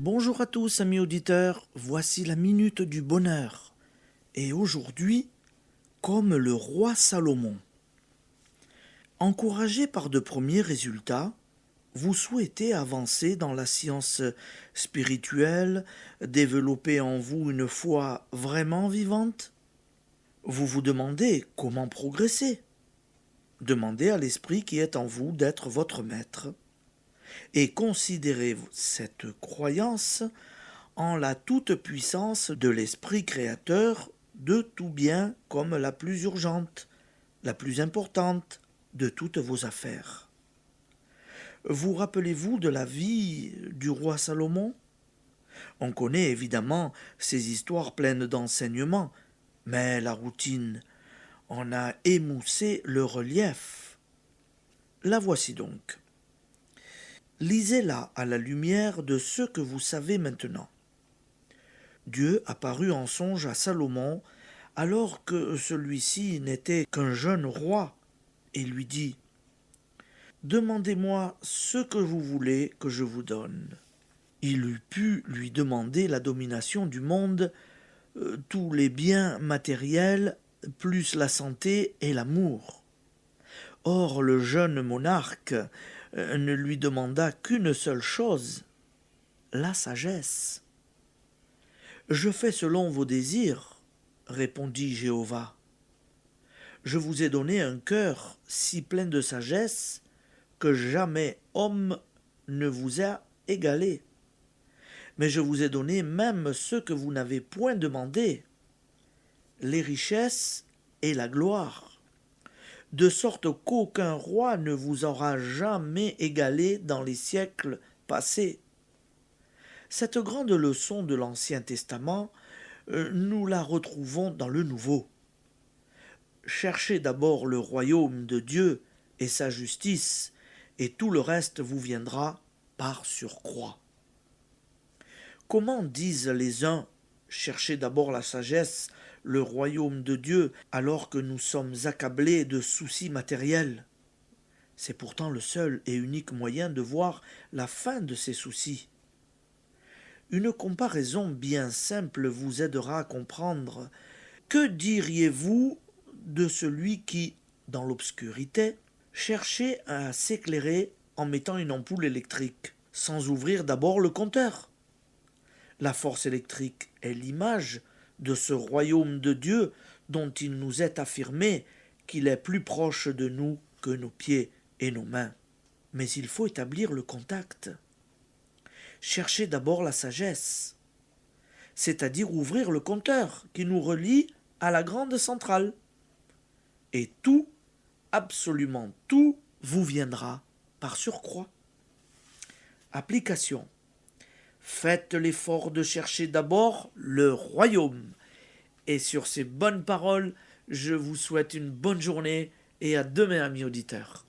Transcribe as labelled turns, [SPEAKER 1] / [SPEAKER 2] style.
[SPEAKER 1] Bonjour à tous, amis auditeurs, voici la minute du bonheur. Et aujourd'hui, comme le roi Salomon. Encouragé par de premiers résultats, vous souhaitez avancer dans la science spirituelle, développer en vous une foi vraiment vivante? Vous vous demandez comment progresser. Demandez à l'Esprit qui est en vous d'être votre maître et considérez cette croyance en la toute-puissance de l'Esprit créateur de tout bien comme la plus urgente, la plus importante de toutes vos affaires. Vous rappelez-vous de la vie du roi Salomon? On connaît évidemment ces histoires pleines d'enseignements, mais la routine en a émoussé le relief. La voici donc. Lisez-la à la lumière de ce que vous savez maintenant. Dieu apparut en songe à Salomon alors que celui-ci n'était qu'un jeune roi et lui dit « Demandez-moi ce que vous voulez que je vous donne. » Il eût pu lui demander la domination du monde, tous les biens matériels, plus la santé et l'amour. Or le jeune monarque ne lui demanda qu'une seule chose, la sagesse. « Je fais selon vos désirs, répondit Jéhovah. Je vous ai donné un cœur si plein de sagesse que jamais homme ne vous a égalé. Mais je vous ai donné même ce que vous n'avez point demandé, les richesses et la gloire, de sorte qu'aucun roi ne vous aura jamais égalé dans les siècles passés. » Cette grande leçon de l'Ancien Testament, nous la retrouvons dans le Nouveau. Cherchez d'abord le royaume de Dieu et sa justice, et tout le reste vous viendra par surcroît. Comment disent les uns « cherchez d'abord la sagesse, le royaume de Dieu » alors que nous sommes accablés de soucis matériels? C'est pourtant le seul et unique moyen de voir la fin de ces soucis. Une comparaison bien simple vous aidera à comprendre. Que diriez-vous de celui qui, dans l'obscurité, cherchait à s'éclairer en mettant une ampoule électrique, sans ouvrir d'abord le compteur? La force électrique est l'image de ce royaume de Dieu dont il nous est affirmé qu'il est plus proche de nous que nos pieds et nos mains. Mais il faut établir le contact. Cherchez d'abord la sagesse, c'est-à-dire ouvrir le compteur qui nous relie à la grande centrale. Et tout, absolument tout, vous viendra par surcroît. Application. Faites l'effort de chercher d'abord le royaume. Et sur ces bonnes paroles, je vous souhaite une bonne journée et à demain, amis auditeurs.